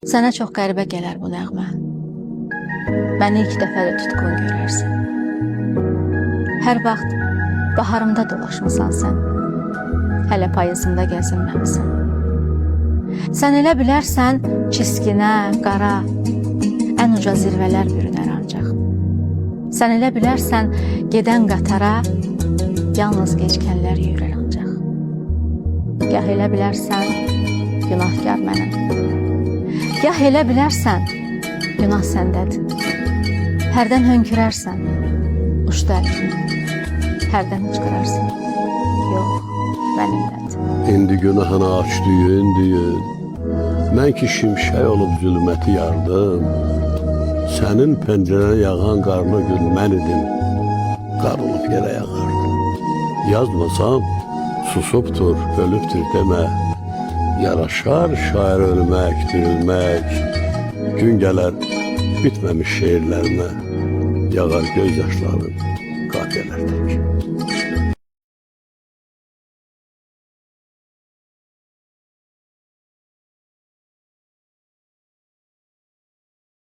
Sənə çox qəribə gələr bu nəğmə. Məni ilk dəfə də tutqun görərsən. Hər vaxt baharımda dolaşmısan sən. Hələ payızımda gəzinməmisən. Sən elə bilərsən çiskinə, qara, ən uca zirvələr bürünər ancaq. Sən elə bilərsən gedən qatara yalnız geçkənlər yürür ancaq. Gah elə bilərsən günahkar mənəm. Gah elə bilərsən günah səndədir. Hərdən hönkürərsən, uçda əkin. Hərdən hıçqırarsan, yox, mənimlədir. İndi günahını aç düyün. Mən ki şimşək olub zülməti yardım. Sənin pəncərənə yağan qarlı gün mən idim. Qarılıb yerə yağardım. Yazmasam, susubdur, ölübdür demə. Yaraşar şair ölmək, dirilmək. Gün gələr bitməmiş şeirlərimə. Yağar göz yaşların qafiyələrdə.